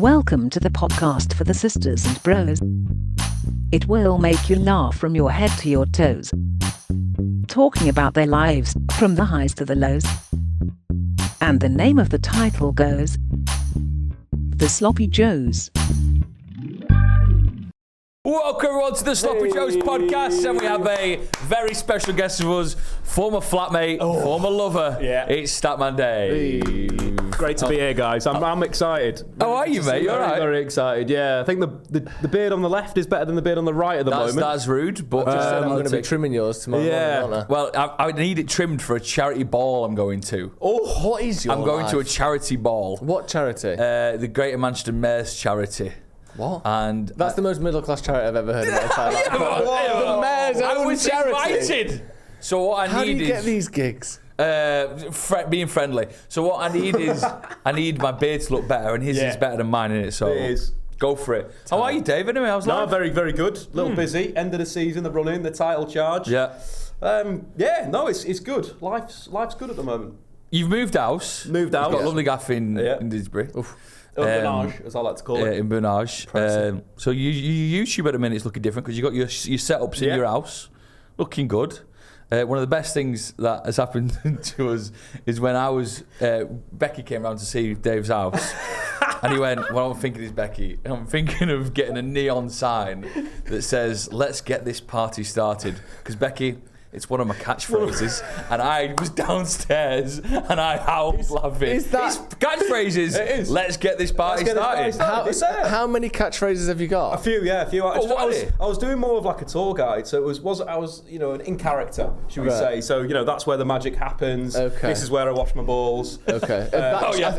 Welcome to the podcast for the sisters and bros. It will make you laugh from your head to your toes. Talking about their lives, from the highs to the lows. And the name of the title goes, The Sloppy Joes. Welcome everyone to the Sloppy Joes podcast, and we have a very special guest of us, former flatmate, former lover. Yeah. It's Statman Dave. Great to be here, guys. I'm excited. How are you, mate? You're very, right. very excited. Yeah, I think the beard on the left is better than the beard on the right at the moment. That's rude, but I'm going to be trimming yours tomorrow morning, aren't I? Well, I need it trimmed for a charity ball I'm going to. Oh, what is your I'm going to a charity ball. What charity? The Greater Manchester Mayor's charity. What? And that's the most middle class charity I've ever heard in my entire life. The Mayor's own charity. Invited. So what I How need do you is get these gigs? being friendly. So what I need is I need my beard to look better, and his is better than mine in it. So It is. Go for it. How are you, Dave? Anyway, I was No, very, very good. A little busy. End of the season, the running, the title charge. Yeah. It's good. Life's good at the moment. You've moved house. Moved house. You've got a lovely gaff in Didsbury. Bernage, as I like to call it. In Bernage. So your YouTube at the minute is looking different because you got your setups in your house, looking good. One of the best things that has happened to us is when Becky came round to see Dave's house, and he went, "Well, I'm thinking is Becky. I'm thinking of getting a neon sign that says, 'Let's get this party started,' because Becky." It's one of my catchphrases, and I was downstairs and I howled laughing. Is that it's catchphrases? It is. Let's get this party started. How many catchphrases have you got? A few. I what was doing more of like a tour guide, so I was in character, should we say? So that's where the magic happens. Okay. This is where I wash my balls. Okay.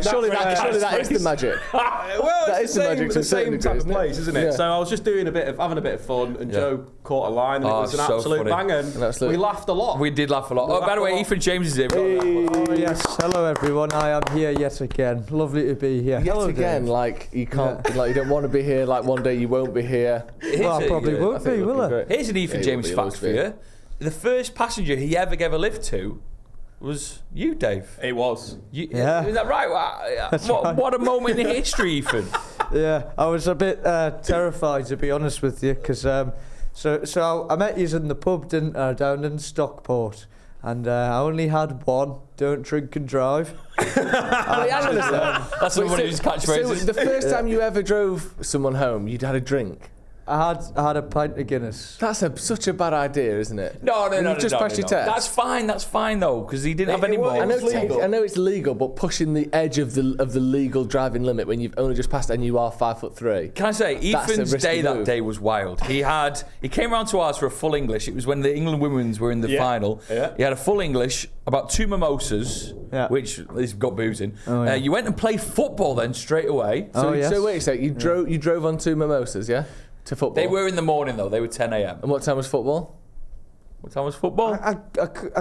Surely that is the magic. Well, That it's is the magic to the a certain same type of degree, place, isn't it? Yeah. So I was just having a bit of fun, and Joe caught a line, and it was an so absolute funny. banger. We laughed a lot. We did laugh a lot. By the way, Ethan James is here. Oh yes, hello everyone. I am here yet again. Lovely to be here. Yet Hello, again, Dave. like you can't, like you don't want to be here. Like one day you won't be here. Well, I probably won't be, will I? Here's an Ethan James fact for you. The first passenger he ever gave a lift to was you, Dave. It was. Yeah. Is that right? What a moment in history, Ethan. Yeah, I was a bit terrified, to be honest with you, because so I met you in the pub, didn't I, down in Stockport, and I only had one. Don't drink and drive. That's one of his catchphrases. So the first time you ever drove someone home, you'd had a drink. I had a pint of Guinness. That's such a bad idea, isn't it? No. You've just passed your test. That's fine though, because he didn't have any more. I know it's legal, but pushing the edge of the legal driving limit when you've only just passed and you are 5'3". Can I say, Ethan's day that day was wild. He came round to ours for a full English. It was when the England women's were in the final. Yeah. He had a full English, about 2 mimosas, which he's got booze in. Oh, yeah. You went and played football then straight away. So wait a sec, you drove on 2 mimosas, yeah? To football. They were in the morning though. They were 10 a.m. And what time was football? What time was football? I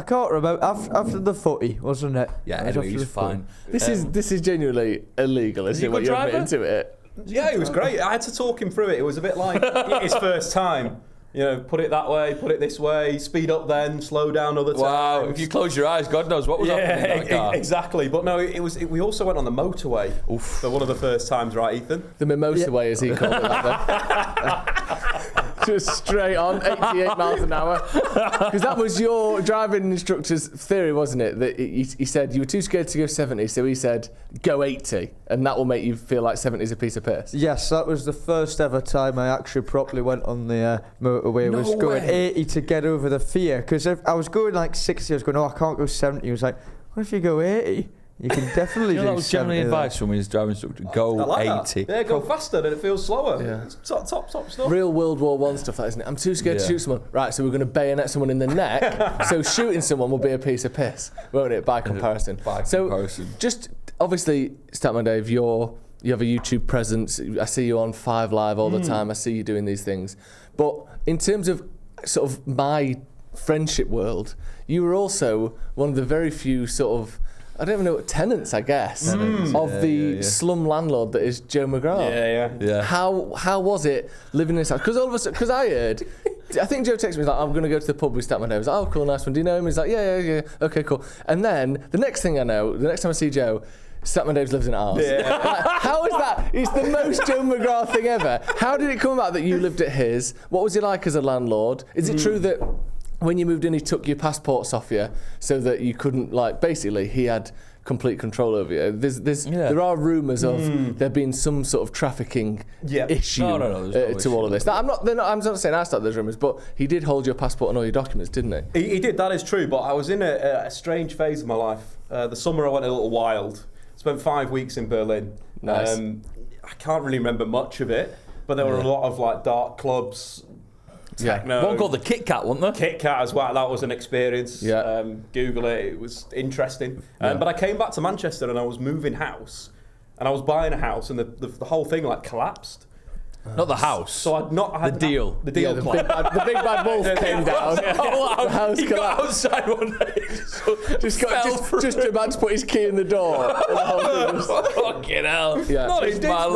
can't remember. After the footy, wasn't it? Yeah, anyway, he was fine. This is genuinely illegal, isn't it? What you're admitting to it. Yeah, it was great. I had to talk him through it. It was a bit like his first time. Put it that way, put it this way, speed up then, slow down other times. Wow, if you close your eyes, God knows what was happening in that car. Exactly. But no, we also went on the motorway for one of the first times, right, Ethan? The mimosa way, as he called it that then. Just straight on, 88 miles an hour. Because that was your driving instructor's theory, wasn't it? That he said you were too scared to go 70, so he said, go 80, and that will make you feel like 70 is a piece of piss. Yes, that was the first ever time I actually properly went on the motorway. I was going 80 to get over the fear, because I was going like 60, I was going, I can't go 70. He was like, what if you go 80? You can definitely do that was generally advice from his driving instructor. Go like 80. Yeah, go faster and it feels slower. Yeah. It's top stuff. Real World War I stuff, that isn't it? I'm too scared to shoot someone. Right, so we're going to bayonet someone in the neck. So shooting someone will be a piece of piss, won't it? By comparison. Just obviously, Statman Dave, you have a YouTube presence. I see you on 5 Live all the time. I see you doing these things. But in terms of sort of my friendship world, you were also one of the very few sort of, I don't even know what tenants, I guess, of the slum landlord that is Joe McGrath. Yeah. How was it living in this house? Because I heard, I think Joe texted me, like, I'm going to go to the pub with Statman Dave. I was like, oh, cool, nice one. Do you know him? He's like, yeah. Okay, cool. And then the next thing I know, the next time I see Joe, Statman Dave lives in ours. Yeah. Like, how is that? It's the most Joe McGrath thing ever. How did it come about that you lived at his? What was he like as a landlord? Is it true that when you moved in, he took your passports off you so that you couldn't, like, basically he had complete control over you? There are rumours of there being some sort of trafficking issue to all of this. Now, I'm not saying I started those rumours, but he did hold your passport and all your documents, didn't he? He did, that is true, but I was in a strange phase of my life. The summer I went a little wild. Spent 5 weeks in Berlin. Nice. I can't really remember much of it, but there were a lot of like dark clubs, techno. One called the Kit Kat, wasn't there? Kit Kat as well. That was an experience. Yeah. Google it. It was interesting. But I came back to Manchester and I was moving house, and I was buying a house, and the whole thing like collapsed. Not the house. So I'd not had the deal. The deal. The big bad wolf came down. The house he got collapsed. outside one day. Just about to put his key in the door. Fucking hell. Yeah. Not Just in my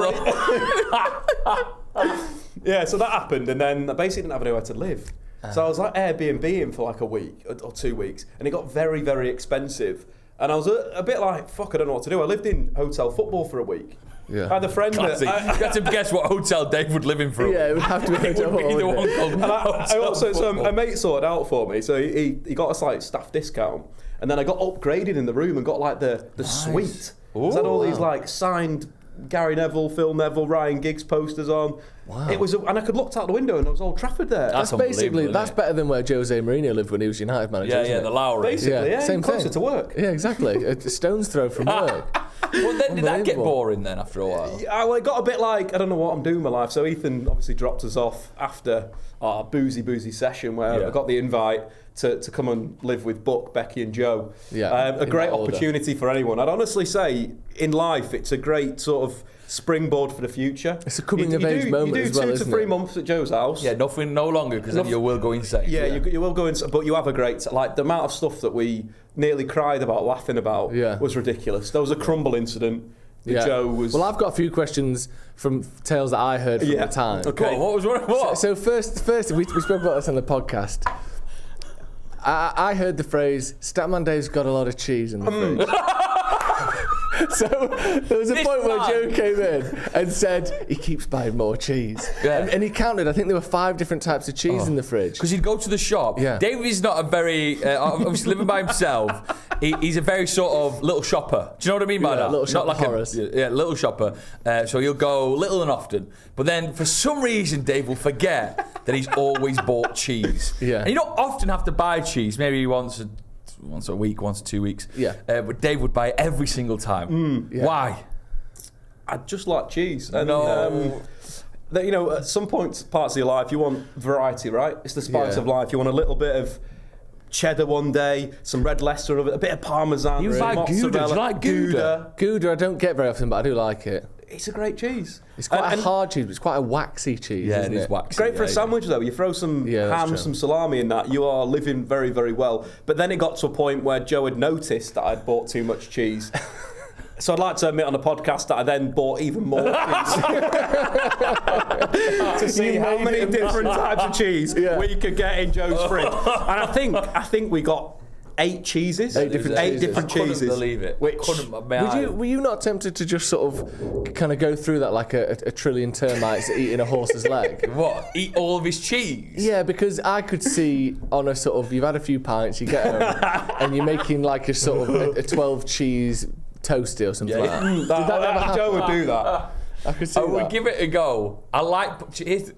Didsbury. Yeah, so that happened, and then I basically didn't have anywhere to live. So I was like Airbnb-ing for like a week or 2 weeks, and it got very, very expensive. And I was a bit like, fuck, I don't know what to do. I lived in hotel football for a week. Yeah. I had a friend that... You had to guess what hotel Dave would live in for. Yeah, it would have to be It would be either one called And I also, so football. a mate sorted out for me, so he got us like staff discount, and then I got upgraded in the room and got like the suite. Ooh, I had all these like signed Gary Neville, Phil Neville, Ryan Giggs posters on. Wow. It was, and I could look out the window and there was Old Trafford there. That's Basically, unbelievable, that's isn't better than where Jose Mourinho lived when he was United manager. Yeah, isn't yeah, it? the Lowry. Basically, yeah, same closer thing. to work. Yeah, exactly. A stone's throw from work. Well, then did that get Unbelievable. boring then after a while? Yeah, well, it got a bit like, I don't know what I'm doing with my life. So Ethan obviously dropped us off after our boozy session where I got the invite to come and live with Buck, Becky and Joe. Yeah, a great opportunity for anyone. I'd honestly say in life it's a great sort of springboard for the future. It's a coming-of-age moment as well, You do 2 to isn't 3 it? months at Joe's house. Yeah, nothing, no longer, because then you will go insane. Yeah, you will go in, but you have a great... Like, the amount of stuff that we nearly cried about, laughing about, was ridiculous. There was a crumble incident. Joe was... Well, I've got a few questions from tales that I heard from the time. Okay. What was what? So first, we spoke about this on the podcast. I heard the phrase, Statman Dave's got a lot of cheese in the fridge. So there was a point where Joe came in and said he keeps buying more cheese. Yeah. And he counted, I think there were 5 different types of cheese in the fridge. Because he'd go to the shop. Yeah. Dave is not a very, obviously living by himself, he's a very sort of little shopper. Do you know what I mean by that? Little shopper Horace. Little shopper. So he'll go little and often. But then for some reason, Dave will forget that he's always bought cheese. Yeah. And you don't often have to buy cheese, maybe once a week, once or 2 weeks. Yeah. But Dave would buy it every single time. Why? I just like cheese. And, No. you know, at some parts of your life, you want variety, right? It's the spice of life. You want a little bit of cheddar one day, some red Leicester, a bit of Parmesan. You like Gouda. Do you like Gouda? Gouda I don't get very often, but I do like it. It's a great cheese. It's quite a hard cheese, but it's quite a waxy cheese, Yeah, isn't it is it? waxy. Great for a yeah. sandwich though. You throw some Yeah, that's ham, true. some salami in that, you are living very, very well. But then it got to a point where Joe had noticed that I'd bought too much cheese. So I'd like to admit on the podcast that I then bought even more cheese. To see how many different types of cheese we could get in Joe's fridge. And I think we got 8 cheeses. 8 different Eight cheeses. different I couldn't cheeses. believe it. Which Were you not tempted to just sort of kind of go through that like a trillion termites eating a horse's leg? What? Eat all of his cheese? Yeah, because I could see on a sort of, you've had a few pints, you get home, and you're making like a sort of a 12 cheese toasty or something like that. Did that ever happen? Joe would do that. I could see I would that. give it a go. I like.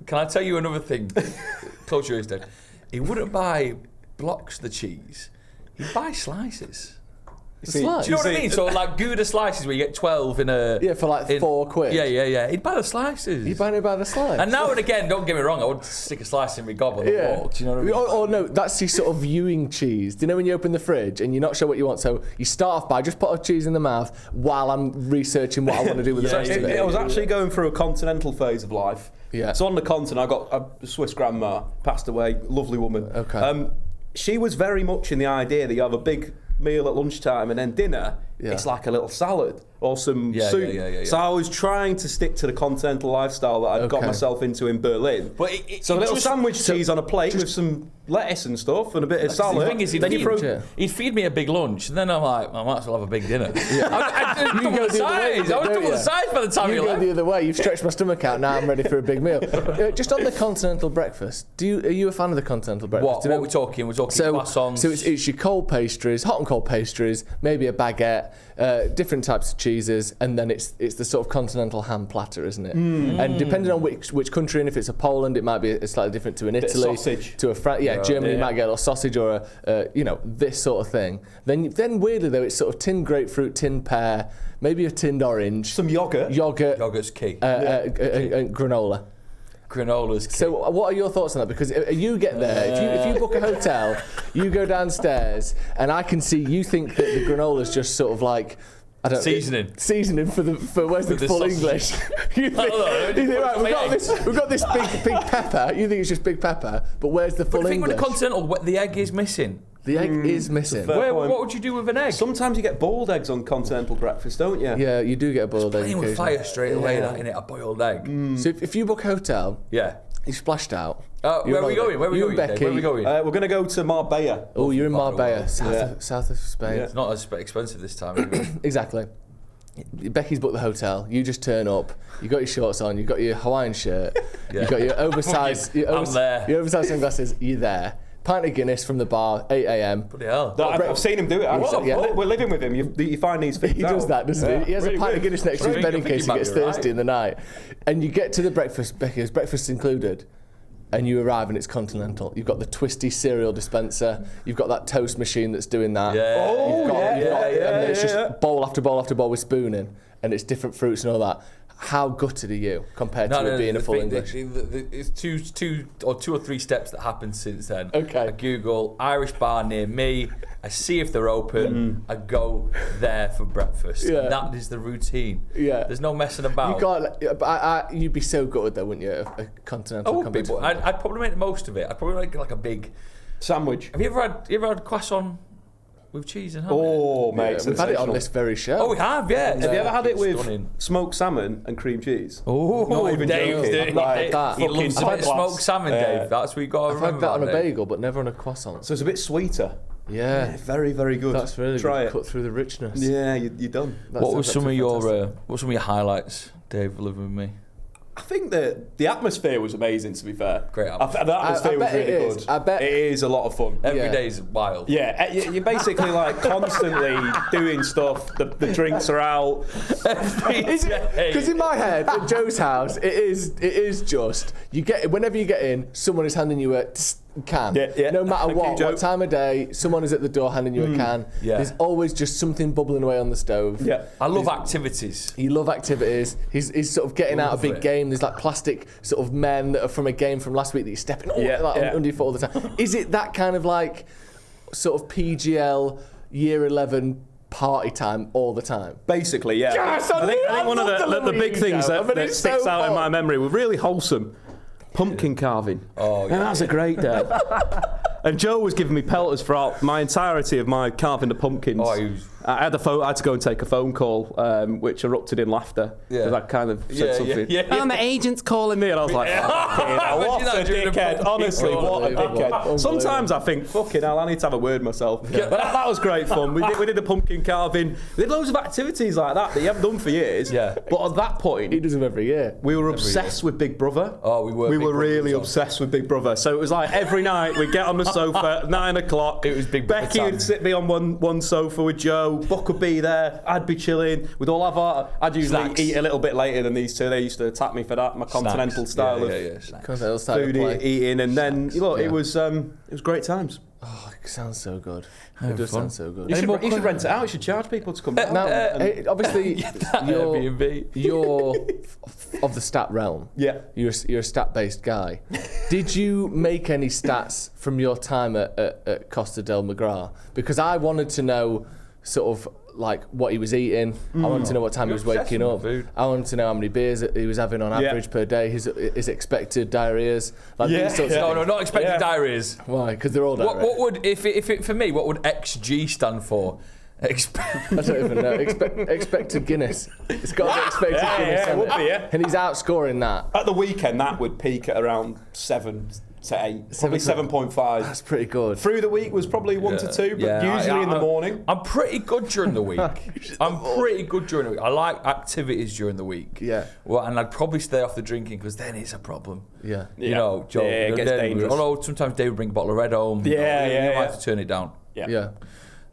Can I tell you another thing? Close your ears, Dave. He wouldn't buy blocks of the cheese. He'd buy slices. Slice? Do you know what I mean? So like Gouda slices where you get 12 in a... Yeah, for like £4. Yeah. He'd buy the slices. You buy it by the slice? And now and again, don't get me wrong, I would stick a slice in my gob on the walk. Do you know what I mean? Or no, that's your sort of viewing cheese. Do you know when you open the fridge and you're not sure what you want? So you start off by just put a cheese in the mouth while I'm researching what I want to do with the rest of it. I was actually going through a continental phase of life. Yeah. So on the continent, I got a Swiss grandma, passed away, lovely woman. Okay. She was very much in the idea that you have a big meal at lunchtime and then dinner, it's like a little salad. or some soup. Yeah. So I was trying to stick to the continental lifestyle that I'd got myself into in Berlin. But so a little sandwich cheese on a plate with some lettuce and stuff and a bit of salad. The thing is, he'd feed me a big lunch, and then I'm like, I might as well have a big dinner. I was double the size by the time you go the other way. You've stretched my stomach out. Now I'm ready for a big meal. Just on the continental breakfast, are you a fan of the continental breakfast? What are we talking? We're talking croissants. So it's your cold pastries, hot and cold pastries, maybe a baguette, different types of cheeses, and then it's the sort of continental ham platter, isn't it? And depending on which country, and if it's a Poland, it might be slightly different to an Italy, sausage. to a France. Germany, you might get a little sausage or this sort of thing. Then weirdly though, it's sort of tinned grapefruit, tinned pear, maybe a tinned orange, some yogurt. Yogurt's key. And granola. Granola's key. So what are your thoughts on that? Because you get there, if you book a hotel, you go downstairs, and I can see you think that the granola's just sort of like, I don't seasoning for where's the full sausage. English? you think, right, we've got this big pepper. You think it's just big pepper, but where's the full English? I think English? with the continental, the egg is missing. The egg is missing. What would you do with an egg? Sometimes you get boiled eggs on continental breakfast, don't you? Yeah, you do get a boiled egg. Playing with fire straight away, that innit? A boiled egg. So if you book a hotel, yeah, you splashed out. Where are we going? Where are we going? Becky, where are we going? We're going to go to Marbella. Oh, you're in Marbella, south of Spain. It's not as expensive this time. Anyway. Exactly. Becky's booked the hotel. You just turn up. You got your shorts on. You got your Hawaiian shirt. You got your oversized. Your oversized sunglasses. You're there. Pint of Guinness from the bar. 8 a.m. Bloody hell! I've seen him do it. We're living with him. You find these things. He does that, doesn't he? He has a pint of Guinness next to his bed in case he gets thirsty in the night. And you get to the breakfast. Becky's breakfast included. And you arrive and it's continental. You've got the twisty cereal dispenser. You've got that toast machine that's doing that. And it's just bowl after bowl after bowl with spooning, and it's different fruits and all that. How gutted are you compared to it being a full English? It's two or three steps that happened since then. Okay. I Google Irish bar near me. I see if they're open. I go there for breakfast. Yeah. That is the routine. Yeah. There's no messing about. You'd be so gutted though, wouldn't you? A continental. I'd probably make the most of it. I'd probably make like a big sandwich. Have you ever had croissant with cheese and ham? Oh, mate, we've had it on this very show. Oh, we have, yeah. Have you ever had it with smoked salmon and cream cheese? Oh, not even joking. Like that. He loves a bit of smoked salmon, Dave. That's what you got to remember. I've had that on a bagel, but never on a croissant. So it's a bit sweeter. Yeah, very, very good. That's really Try good. It. Cut through the richness. Yeah, you're done. What were some of your highlights, Dave, living with me? I think that the atmosphere was amazing, to be fair. Great atmosphere. The atmosphere was really good. I bet it is a lot of fun. Every day's wild. Yeah, you're basically like constantly doing stuff. The drinks are out. Because in my head, at Joe's house, it is just whenever you get in, someone is handing you a can. Yeah. No matter what time of day, someone is at the door handing you a can. Yeah. There's always just something bubbling away on the stove. Yeah. I love activities. You love activities. He's sort of getting out a big game. There's like plastic sort of men that are from a game from last week that you're stepping under your foot all the time. Is it that kind of like sort of PGL year 11 party time all the time? Basically, yeah. Yes, I think one of the big things that sticks out in my memory were really wholesome. Pumpkin carving. Oh, yeah. And that's a great day. And Joe was giving me pelters throughout my entirety of my carving the pumpkins. I had to go and take a phone call, which erupted in laughter. Because I kind of said something. Oh, my agent's calling me. And I was like, what a dickhead. Honestly, what a dickhead. Sometimes I think, fucking hell, I need to have a word myself. But that was great fun. We did the pumpkin carving. We did loads of activities like that you haven't done for years. Yeah. But at that point, He does them every year. we were obsessed with Big Brother. Oh, we were. We were really obsessed with Big Brother. So it was like every night we'd get on the sofa at 9 o'clock. It was Big Brother Becky time. would sit me on one sofa with Joe. Buck would be there. I'd be chilling. We'd all have I'd usually Snacks. eat a little bit later than these two. They used to attack me for that. My continental style of Continental style food of play. eating. And then, look, it was great times. Oh, it sounds so good. It does sound so good. You should rent it out. You should charge people to come down. Now, obviously, you're of the stat realm. Yeah. You're a stat-based guy. Did you make any stats from your time at Costa del McGrath? Because I wanted to know sort of like what he was eating. I wanted to know what time he was waking up. I wanted to know how many beers he was having on average per day, his expected diarrheas. Like these sorts of No, not expected diarrheas. Why? Because they're all diarrhea. What would, if for me, what would XG stand for? I don't even know. Expected Guinness. It's got to be expected Guinness. Yeah, it would be, yeah. And he's outscoring that. At the weekend, that would peak at around 7 to 8, probably 7.5. That's pretty good. Through the week was probably 1 to 2, but usually in the morning. I'm pretty good during the week. I'm pretty good during the week. I like activities during the week. Yeah. Well, and I'd probably stay off the drinking because then it's a problem. Yeah. You know, Joe. Yeah, it gets dangerous. Although sometimes Dave would bring a bottle of red home. You might have to turn it down. Yeah.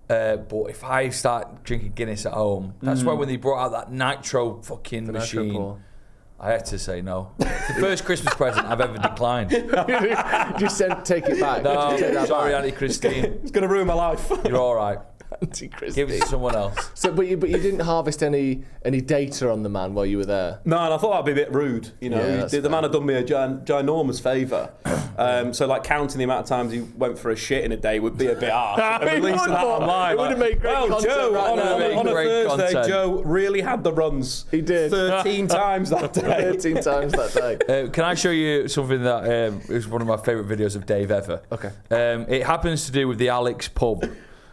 But if I start drinking Guinness at home, that's why when they brought out that nitro fucking machine, Nitro I had to say no. It's the first Christmas present I've ever declined. Just take it back. No, Take that sorry, back. Auntie Christine. It's going to ruin my life. You're all right. Anti-Christine. Give it to someone else. So, but you didn't harvest any data on the man while you were there. No, and I thought that'd be a bit rude. You know, Yeah, the man had done me a ginormous favour. So, like, counting the amount of times he went for a shit in a day would be a bit harsh. And releasing that online. It would have made great content. Joe, right on now. a Great Thursday, content. Joe really had the runs. He did. 13 times that day. 13 times that day. Can I show you something that is one of my favourite videos of Dave ever? Okay. It happens to do with the Alex pub.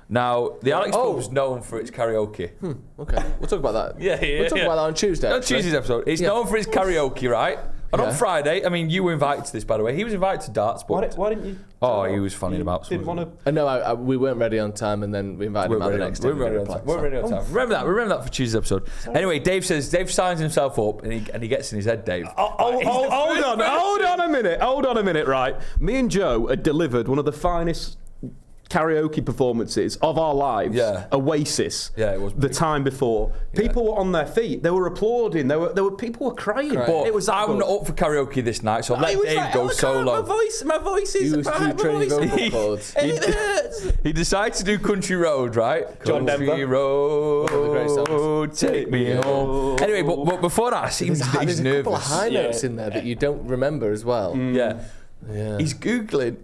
Now, the Alex pub is known for its karaoke. Okay. We'll talk about that. Yeah. We'll talk about that on Tuesday. On actually. Tuesday's episode. It's known for its karaoke, right? And on Yeah. Friday, I mean, you were invited to this, by the way. He was invited to darts, but... Why didn't you? Oh, he was funny about Didn't something. want to. No, we weren't ready on time, and then we invited him out the next day. We're ready on time. Remember that for Tuesday's episode. Anyway, Dave signs himself up, and he gets in his head, Dave. Hold on a minute, right? Me and Joe had delivered one of the finest karaoke performances of our lives. Yeah. Oasis. Yeah, it was the big. time before. People were on their feet. They were applauding. People were crying. But It was that I'm good. not up for karaoke this night, so I'll He let was Dave like, go "Oh, solo. My voice is He was my training voice. vocal cords. It hurts. He decided to do Country Road, right? John Country Denver. Road, One of the great songs. take me home. Anyway, but before that, it seems that There's he's a couple of nervous. high notes in there that you don't remember as well. Yeah. Yeah. He's Googling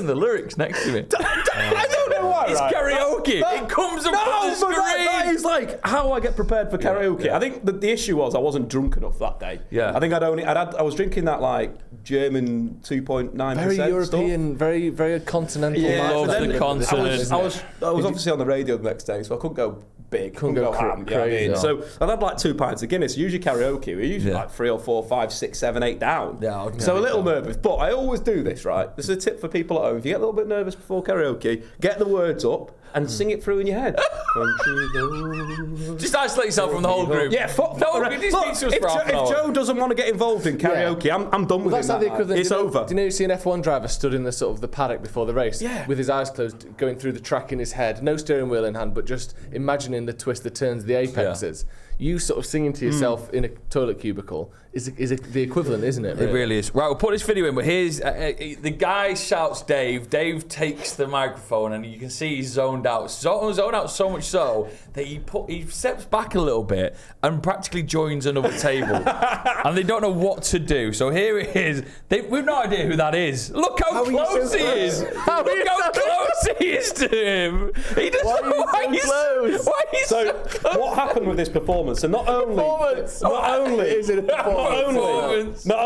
the lyrics next to me. I don't know why. It's right? karaoke. It comes up on the screen. That is like how I get prepared for karaoke. yeah. I think the issue was I wasn't drunk enough that day. Yeah. I think I was drinking that like German 2.9%. Very European, stuff. very continental. Yeah, vibes but that then you live with, continent. isn't I it? was obviously on the radio the next day, so I couldn't go big, Couldn't couldn't go go ham. You know what I crazy. mean? So I've had like 2 pints of Guinness. Usually karaoke, we're usually Yeah. like 3 or 4, 5, 6, 7, 8 down. Yeah, okay. So a little nervous, but I always do this, right? This is a tip for people at home. If you get a little bit nervous before karaoke, get the words up and sing it through in your head. Just isolate yourself from the whole group. Yeah, fuck. No, Look, it just speaks to us for half an if hour. Joe doesn't want to get involved in karaoke, I'm done with Well, him. that's like the equivalent. It's do you know, over. Do you know you see an F1 driver stood in the sort of the paddock before the race, Yeah. with his eyes closed, going through the track in his head, no steering wheel in hand, but just imagining the twist, the turns, the apexes. You sort of singing to yourself in a toilet cubicle is the equivalent, isn't it? It really is. Right, we'll put this video in, but here's... the guy shouts Dave. Dave takes the microphone, and you can see he's zoned out. Zoned out so much so that he steps back a little bit and practically joins another table. And they don't know what to do. So here it is. We've no idea who that is. Look how close he is. Look how close he is to him. He doesn't know why he's so close. So what happened with this performance? And not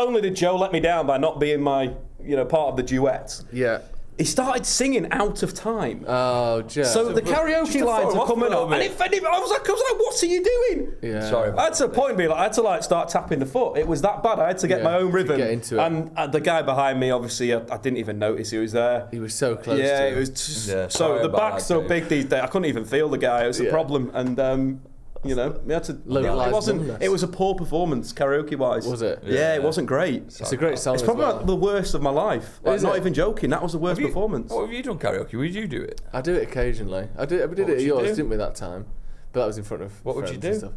only did Joe let me down by not being my part of the duet. Yeah. He started singing out of time. Oh, Joe. So the karaoke lines are coming up, and bit. I was like, "What are you doing?" Yeah. Sorry. I had to a point be like, I had to start tapping the foot. It was that bad. I had to get my own rhythm. get into it. And the guy behind me, obviously, I didn't even notice he was there. He was so close. Yeah, to it you. was just, Yeah, so sorry the about back's that, so Dave. big these days. I couldn't even feel the guy. It was a Yeah. problem, and we had to. Localised It wasn't. numbness. It was a poor performance karaoke wise. Was it? Yeah, it wasn't great. It's a great song. It's as probably well. like the worst of my life. Like, Is not it? even joking. That was the worst performance. What have you done karaoke? Would you do it? I do it occasionally. We did would it at you yours, do? didn't we, that time? But that was in front of What would you friends and do? stuff.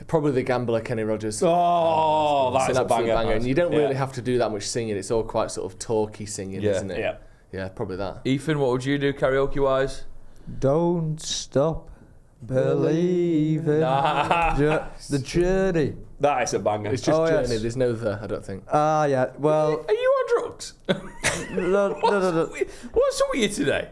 Probably the Gambler, Kenny Rogers. Oh, It's that's an a absolute banger. And you don't Yeah. really have to do that much singing. It's all quite sort of talky singing, Yeah. isn't it? Yeah. Yeah, probably that. Ethan, what would you do karaoke wise? Don't stop believing. The journey. That is a banger. It's just Oh, journey. yes. There's no the, I don't think. Ah, yeah. Well, Are you on drugs? no. What's up with you today?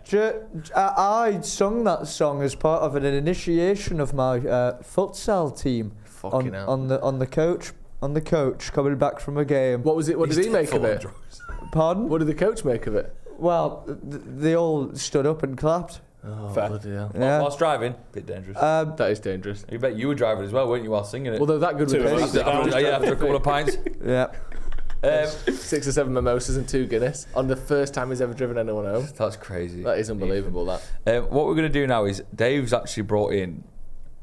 I sung that song as part of an initiation of my futsal team Fucking hell. on the coach coming back from a game. What was it? What did he make of Full on it? drugs. Pardon? What did the coach make of it? Well, they all stood up and clapped. Oh, Fair. bloody hell. Yeah. Whilst driving, bit dangerous. That is dangerous. You bet you were driving as well, weren't you, while singing it? Well, they're that good with Two of the us. feet. after a couple of pints. Yeah. 6 or 7 mimosas and 2 Guinness on the first time he's ever driven anyone home. That's crazy. That is unbelievable, that. What we're going to do now is Dave's actually brought in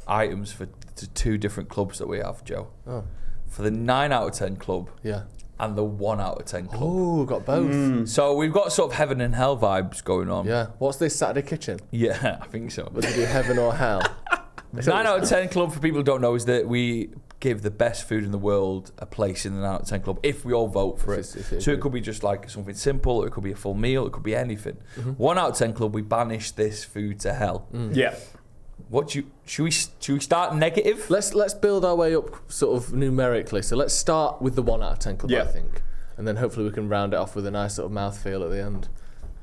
items for 2 different clubs that we have, Joe. Oh. For the 9 out of 10 club Yeah. and the 1 out of 10 club. Oh, got both. So we've got sort of heaven and hell vibes going on. Yeah. What's this Saturday kitchen? Yeah, I think so. Would they do heaven or hell? 9 out of 10 club, for people who don't know, is that we give the best food in the world a place in the 9 out of 10 club if we all vote for it. So it could be just like something simple, or it could be a full meal, it could be anything. 1 out of 10 club, we banish this food to hell. Yeah. Should we start negative? Let's build our way up sort of numerically. So let's start with the 1 out of 10 club, Yeah. I think. And then hopefully we can round it off with a nice sort of mouthfeel at the end.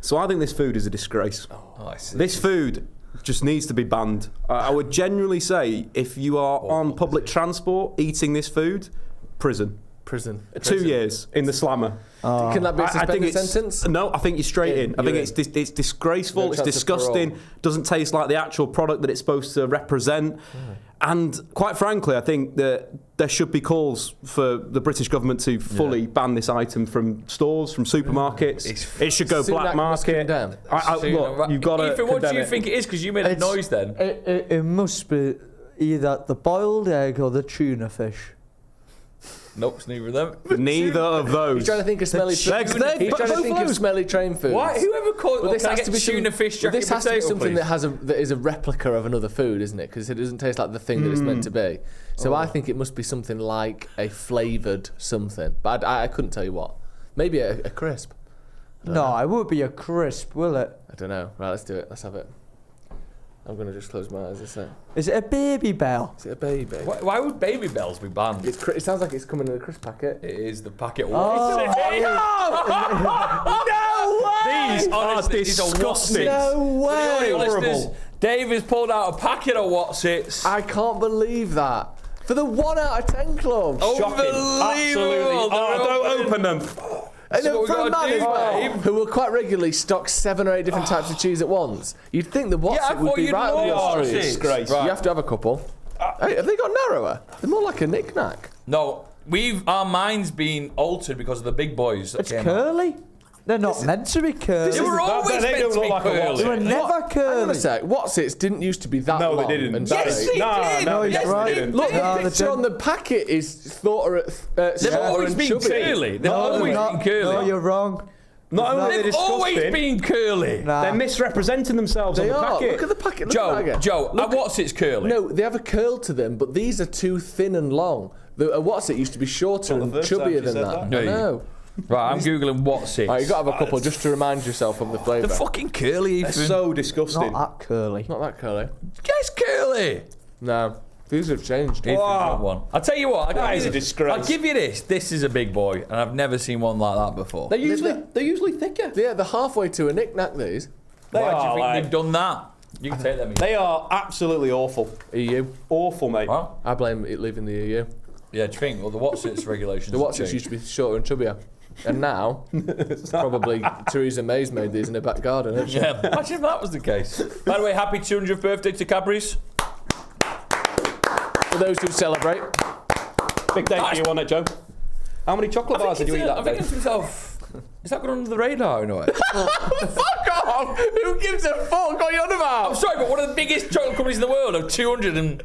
So I think this food is a disgrace. Oh, I see. This food just needs to be banned. I would genuinely say if you are on public transport eating this food, prison. Prison. 2 years in the slammer. Can that be a I think suspended it's sentence? No, I think you're straight in. I think You're it's disgraceful. No It's chance of disgusting. parole. Doesn't taste like the actual product that it's supposed to represent. And quite frankly, I think that there should be calls for the British government to fully ban this item from stores, from supermarkets. It should go black Sunak must market. condemn. Look, you've got to. Ethan, what do you think it is? Because you made a noise then. It must be either the boiled egg or the tuna fish. Nope, it's neither of them. Neither of those. He's trying to think of smelly He's train. He's trying to both think of those. smelly train foods. Why? Whoever called But it? this Can I has get to be tuna fish but jacket this has to be potato, something please? that is a replica of another food, isn't it? Because it doesn't taste like the thing that it's meant to be. So I think it must be something like a flavoured something. But I couldn't tell you what. Maybe a crisp. No, it won't be a crisp, will it? I don't know. Right, let's do it. Let's have it. I'm going to just close my eyes a sec. Is it a baby bell? Is it a baby? Why would Baby Bells be banned? It sounds like it's coming in a crisp packet. It is the packet. Oh. No way! These are disgusting. No way! Listeners, Dave has pulled out a packet of Whatsits. I can't believe that. For the 1 out of 10 club. Shocking. Unbelievable. Absolutely. Don't open them. And So then what for a we gotta man do, as well, babe? who will quite regularly stock 7 or 8 different types of cheese at once, you'd think the Yeah, I What's It would thought be you'd right up love your Whatsits. street. Disgrace. Right. You have to have a couple. Hey, have they got narrower? They're more like a knick-knack. No, our minds been altered because of the big boys. that It's came out. curly. They're not meant to be curly. They were always they meant don't to be look like a curly. They were never Hang on a curly. sec. What's-Its didn't used to be that No, long. they didn't. and Yes, straight. they did. No, he's yes, they right. didn't. Look, No, the they picture didn't. on the packet is They've always been curly. They've always been curly. No, you're wrong. Not only are they They've always disgusting, been curly. Nah. they're misrepresenting themselves They on the are. packet. Look at the packet. Look at the packet. Joe, what's its curly? No, they have a curl to them, but these are too thin and long. The What's It used to be shorter Not and the first time chubbier you than said that. that. I know. Right, I'm googling what's it. Right, you've got to have a couple just to remind yourself of the flavour. The fucking curly, They're Ethan. so disgusting. Not that curly. Not that curly. Guess curly. No, these have changed. Ethan's got one. I'll tell you what. That is a disgrace. I'll give you this. This is a big boy, and I've never seen one like that before. They're usually thicker. Yeah, they're halfway to a knick-knack, these. They Why do you are think like, they've done that? You can take them. they are absolutely awful. EU. Awful, mate. What? I blame it leaving the EU. Yeah, do you think? Well, the what's its regulations. The What's It used to be shorter and chubbier. And now, probably Theresa May's made these in her back garden, hasn't she? Yeah, imagine if that was the case. By the way, happy 200th birthday to Cadbury's. For those who celebrate. Big day for you on it, Joe. How many chocolate bars did you eat that I'm day? thinking to myself, is that going under the radar in a way? Fuck off! Who gives a fuck? What are you on I'm about? sorry, but one of the biggest chocolate companies in the world have 200 and...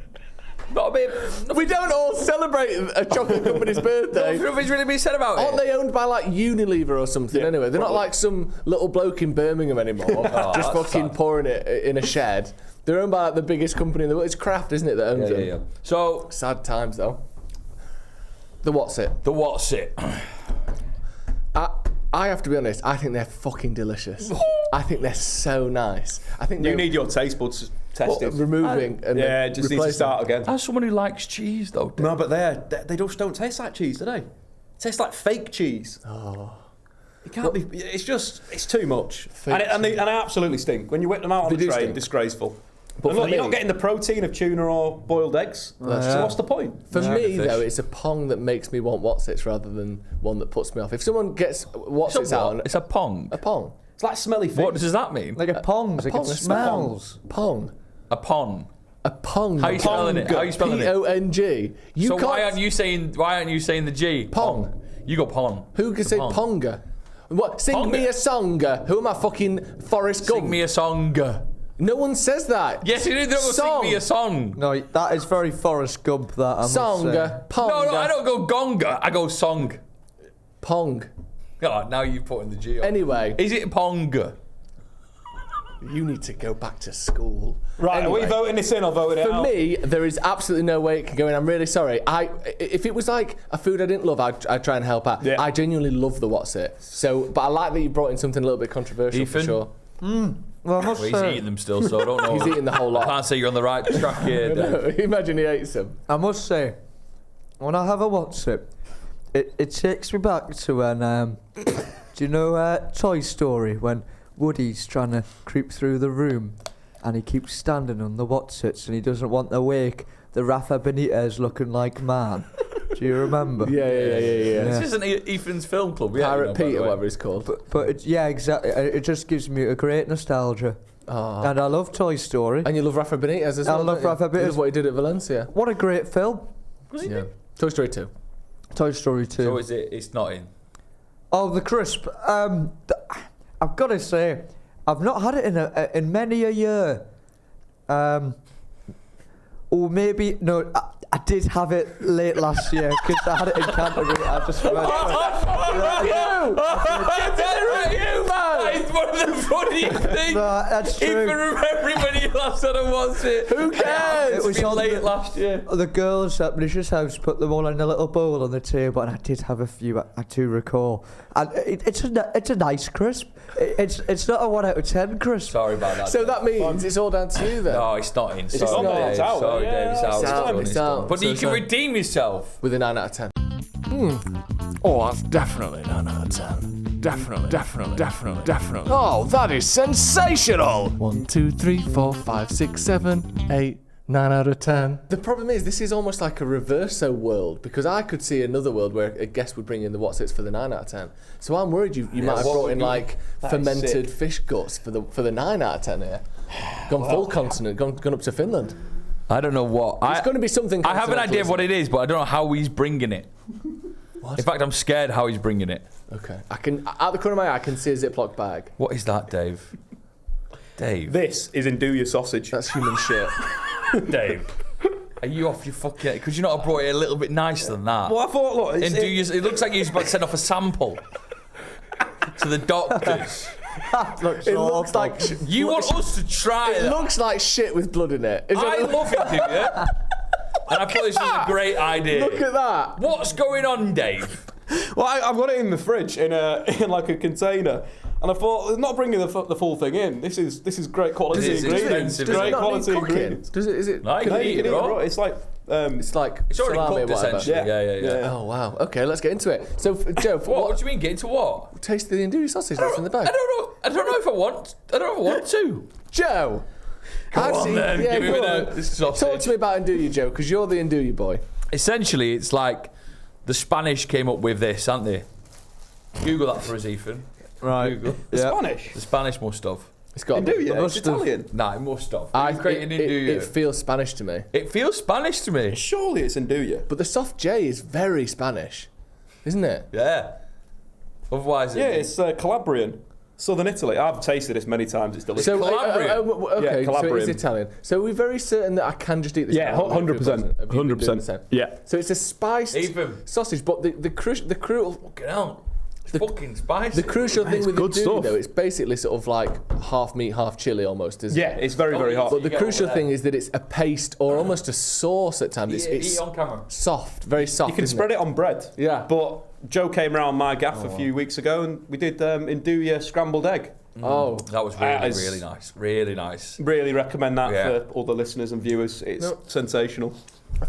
Not a bit... We don't all celebrate a chocolate company's birthday. Nothing's really been said about Aren't it. they owned by like Unilever or something Yeah, anyway? They're not probably. like some little bloke in Birmingham anymore, just that's fucking sad. pouring it in a shed. They're owned by like, the biggest company in the world. It's Kraft, isn't it, that owns them? So, Sad times though. The What's It? the what's it? I have to be honest, I think they're fucking delicious. I think they're so nice. I think You they're need your taste buds tested. removing and Yeah, just need to replacing. start again. As someone who likes cheese, though. No, but they just don't taste like cheese, do they? It tastes like fake cheese. Oh. It can't be. It's too much. And they absolutely stink. When you whip them out on They the do train, stink. disgraceful. But And for look, you're me- not getting the protein of tuna or boiled eggs. So what's the point? For me, fish. though, it's a pong that makes me want What's It rather than one that puts me off. If someone gets What's It It's a out, what? and It's a pong. a pong. It's like smelly fish. What does that mean? Like a pong. Like it smells. Pong. A pon. A pong. How are you spelling it? How are you spelling it? P-O-N-G. So why aren't you saying the G? Pong. You go pon. Who can say Pong. ponga? What? Sing Ponga. me a song. Who am I, fucking Forrest Gump? Sing me a song. No one says that. Yes, you do. They Song. sing me a song. No, that is very Forrest Gump. That I must Song. say. Ponga. No, I don't go gonga. I go song. Pong. God, now you're putting the G on. Anyway. Is it ponga? You need to go back to school. Right, Anyway. are we voting this in or voting it For out? me, there is absolutely no way it can go in. I'm really sorry. If it was like a food I didn't love, I'd try and help out. Yeah. I genuinely love the what's it. So, but I like that you brought in something a little bit controversial Ethan? for sure. Well, I must Well, he's say, eating them still, so I don't know. He's eating the whole I lot. can't say you're on the right track here. Dave. Imagine he ate some. I must say, when I have a what's it takes me back to when do you know Toy Story, when Woody's trying to creep through the room and he keeps standing on the what's-its and he doesn't want to wake the Rafa Benitez looking like man. Do you remember? Yeah. This isn't Ethan's film club. Yeah, Pirate by Pete the or way. whatever it's called. But yeah, exactly. It just gives me a great nostalgia. Oh. And I love Toy Story. And you love Rafa Benitez as I well. love don't you? Rafa You Benitez. love what he did at Valencia. What a great film. Yeah. Toy Story 2. Toy Story 2. So is it? It's not in. Oh, the crisp. I've got to say, I've not had it in many a year. Or maybe no, I did have it late last year because I had it in Canterbury. I just remember. That is one of the funniest things. No, that's true. Even remembering when you last had a what's it. Who cares? It was been on late the- last year. The girls at Manisha's house put them all in a little bowl on the table, and I did have a few. I do recall, and it's a nice crisp. It's not a 1 out of 10 crisp. Sorry about that. So Dave. that means it's all down to you then. No, it's not in. It's Sorry, not. Dave. It's out. Sorry, Yeah, Dave. It's out. it's out. done, It's done. out. But So you can redeem yourself. With a 9 out of 10. Oh, that's definitely 9 out of 10. Definitely. Oh, that is sensational! 1, 2, 3, 4, 5, 6, 7, 8, 9 out of 10. The problem is, this is almost like a reverso world, because I could see another world where a guest would bring in the what's-its for the 9 out of 10. So I'm worried you might have what brought would in you- like That is fermented sick. fish guts for the 9 out of 10 here. Gone full continent, gone up to Finland. I don't know what. It's going to be something. I have an idea of what continental, it is, but I don't know how he's bringing it. What? In fact, I'm scared how he's bringing it. Okay. I can, out the corner of my eye, I can see a Ziploc bag. What is that, Dave? Dave. This is Induja sausage. That's human shit. Dave. Are you off your fucking... Could you not have brought it a little bit nicer than that? Well, I thought, look, And it looks like you're about to send off a sample to the doctors. It looks like You want us to try it that? looks like shit with blood in it. I love it, do you? And I thought this was a great idea. Look at that. What's going on, Dave? Well, I've got it in the fridge in like a container, and I thought not bringing the full thing in. This is great quality This is ingredients. expensive. Does it Great not need quality cooking? ingredients. Does it? Is it? No, you No, can you eat can it eat it raw. raw. It's like It's like It's already salami or cooked, whatever. essentially. Yeah. Oh wow. Okay, let's get into it. So, Joe, What do you mean? Get into what? taste the Induja sausage that's in the bag? I don't know if I want. I don't know if I want to. Joe. Come on, then. Give me go the on. sausage. Talk to me about Induja, Joe, because you're the Induja boy. Essentially, it's like the Spanish came up with this, aren't they? Google that for us, Ethan. Right. Google. The Spanish. The Spanish must have. It's got. Induja. It's Italian. Nah, it must have. I It's created in it Induja. feels Spanish to me, It feels Spanish to me. Surely it's Induja. but the soft J is very Spanish, isn't it? Yeah. Otherwise, Yeah, it's Calabrian. Southern Italy. I've tasted this many times. It's delicious. So Calabrian. okay, Yeah, so it's Calabrian. Italian. So we're very certain that I can just eat this. Yeah, now. 100%. Have you been doing the 100%. same? Yeah. So it's a spiced Ethan. sausage, but the crucial Fucking hell. It's fucking spicy. the crucial thing with good Induja stuff. though, it's basically sort of like half meat, half chili almost, isn't Yeah, it? it's very, very hot. But the get crucial over thing there. is that it's a paste or almost a sauce at times. Eat It's it on camera. soft, very soft. You can isn't spread it on bread. Yeah. But Joe came around my gaff a few weeks ago and we did Induja scrambled egg. Oh, That was really, it's- really nice. Really nice. Really recommend that Yeah. for all the listeners and viewers. It's sensational.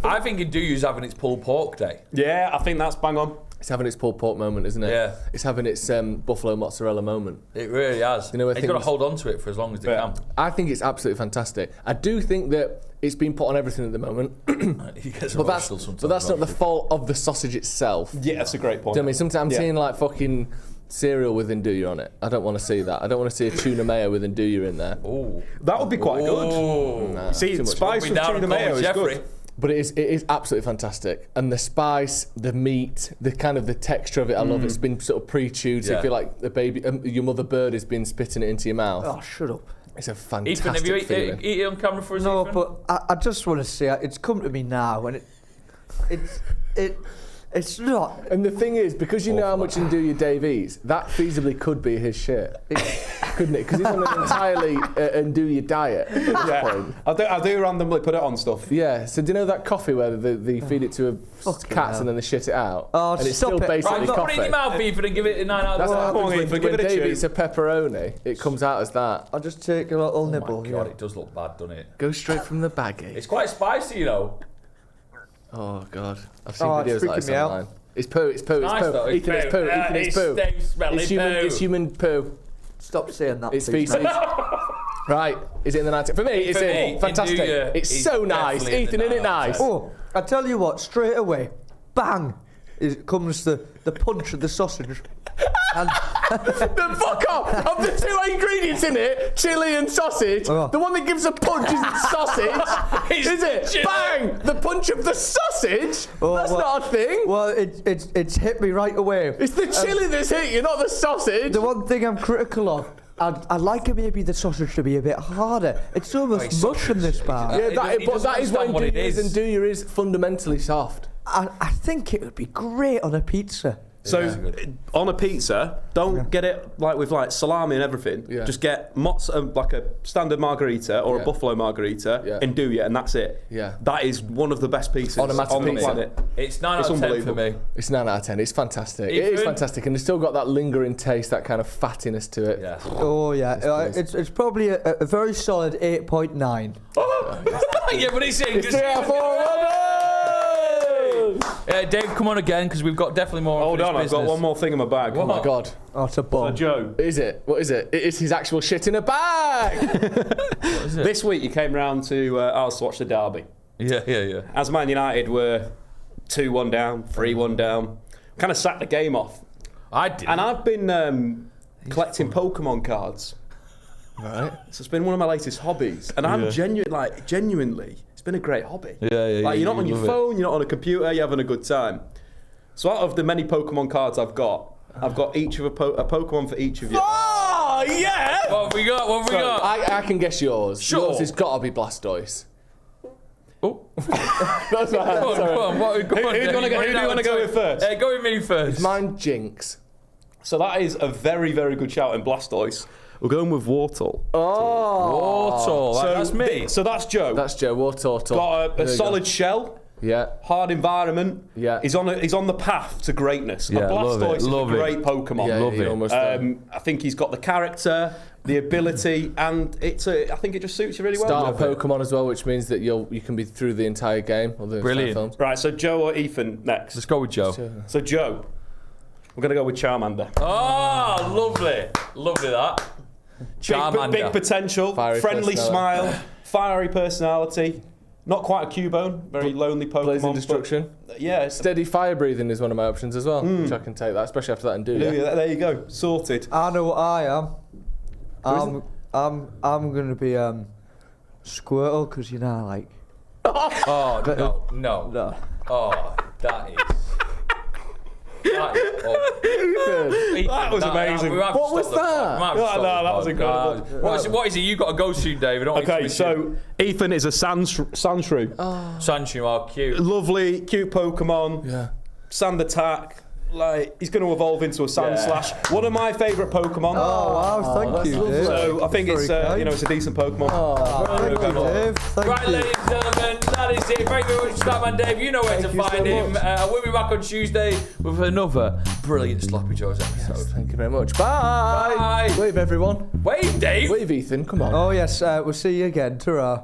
I think Induja's having its pulled pork day. Yeah, I think that's bang on. it's having its pulled pork moment, isn't it? Yeah. It's having its buffalo mozzarella moment. It really has. You know, I They've think got to it's- hold on to it for as long as they Yeah. I think it's absolutely fantastic. I do think that it's been put on everything at the moment, can. He gets but emotional sometimes. that's not the fault of the sausage itself. Yeah, that's a great point. Do you know what I mean? Sometimes I'm Yeah. seeing like fucking cereal with Induja on it. I don't want to see that. I don't want to see a tuna mayo with Induja in there. Oh, That would be quite good. Nah, See, too much. spice with tuna mayo is good. But it is absolutely fantastic, and the spice, the meat, the kind of the texture of it, I love it. It's been sort of pre-chewed, so you feel like the baby, your mother bird has been spitting it into your mouth. Oh, shut up. It's a fantastic Ethan, have you feeling. eat it on camera for us? No, Ethan? but I just want to say it's come to me now, and it's not. And the thing is, because you know how much Induja Dave eats, that feasibly could be his shit, couldn't it? Because he's on an entirely Induja diet at this point. I do randomly put it on stuff. Yeah, so do you know that coffee where they feed it to cats and then they shit it out? Oh, and it's stop still it. basically Right, put coffee. it in your mouth, Ethan, and give it a 9 out That's of what 10. Come on, happens Ethan, when give it a Dave chew. eats a pepperoni. It comes out as that. I'll just take a little nibble. Oh my God, it does look bad, doesn't it? Go straight from the baggie. It's quite spicy, you know. Oh God, I've seen Oh, it's videos like freaking this me out. online. It's poo, it's poo, it's Nice poo. though, Ethan, it's poo, Ethan, it's poo. It's human poo. Stop saying that. It's please, feces. mate. Right, is it in the 90? For me, it's For in. me, Fantastic. Induja It's is so nice. definitely in Ethan, the isn't it 9 out of nice? 10. Oh, I tell you what, straight away, bang, comes the punch of the sausage. And The fuck off! Of the two ingredients in it, chili and sausage, Oh. the one that gives a punch is the sausage. Is it? chili. Bang! The punch of the sausage? Oh, That's well- not a thing. well, it's hit me right away. It's the chili that's hit you, not the sausage. The one thing I'm critical of, I'd like maybe the sausage to be a bit harder. It's almost mush in this bar. Yeah, He but doesn't that is what understand what it Induja is. is. Induja is fundamentally soft. I think it would be great on a pizza. So on a pizza, don't get it like with like salami and everything. Yeah. Just get like a standard margarita or Yeah. a buffalo margarita Yeah. and do it, and that's it. Yeah. That is one of the best pieces On a matter the pizza. planet. It's 9 It's out of 10 for unbelievable. me. It's 9 out of 10. It's fantastic. It is Ethan? fantastic, and it's still got that lingering taste, that kind of fattiness to it. Yeah. Oh yeah, it's probably a very solid 8.9. Yeah, but it's in. 3 out of 4. Dave, come on again, because we've got definitely more. Hold on, I've got one more thing in my bag. Oh my God. Oh, it's a bomb. So Joe, Is it? What is it? It is his actual shit in a bag. this week you came round to ours to watch the derby. Yeah. As Man United were 2-1 down, 3-1 down, kind of sacked the game off. I did. And I've been collecting Pokémon cards. Right. So it's been one of my latest hobbies, and I'm genuinely, it's been a great hobby. Yeah. Like you're not on your love it. phone, you're not on a computer, you're having a good time. So out of the many Pokemon cards I've got each of a Pokemon for each of you. Oh, yeah! What have we got? What have we got? I can guess yours. Sure. Yours has got to be Blastoise. Oh. That's my hand, Go on, sorry. go on. Who do you wanna go with first? Go with me first. Mine Jinx. So that is a very, very good shout in Blastoise. We're going with Wartortle. Wartortle. That's me. So that's Joe. That's Joe Wartortle. Got There a you solid shell. Yeah. Hard environment. Yeah. He's on the path to greatness. Yeah, and love it, Blastoise is love a it. great Pokemon. Yeah, Love he it. almost done. I think he's got the character, the ability, and I think it just suits you really well. Start a Joe. Pokemon as well, which means that you can be through the entire game or the entire Brilliant. films. Right, so Joe or Ethan next. Let's go with Joe. So Joe, we're going to go with Charmander. Oh, lovely that. Charmander. Big potential, Fiery friendly personality. smile, fiery personality. Not quite a Cubone, very lonely Pokemon. Blazing but- Destruction. Yeah. Steady fire breathing is one of my options as well, which I can take that, especially after that Induja. Yeah, there you go. Sorted. I know what I am. I'm gonna be Squirtle because like. Oh, no. No. Oh, that is. That was amazing. What was that? That was incredible. What is it? You got to go soon, David. Okay, so Ethan is a Sandshrew. Sanchu, oh, cute. Lovely, cute Pokemon. Yeah. Sand attack. Like he's going to evolve into a Sand Yeah. Slash. One of my favourite Pokemon. Oh wow! Thank that's you, lovely. Dave. So I think it's Very kind. it's a decent Pokemon. Thank you, Dave. Thank Right, you. ladies and gentlemen, that is it. Thank you very much, Statman Dave. You know where to Thank you so find him. much. We'll be back on Tuesday with another brilliant Sloppy Joes episode. Thank you very much. Bye. Bye. Wave, everyone. Wave, Dave. Wave, Ethan. Come on. Oh yes, we'll see you again. Ta-ra.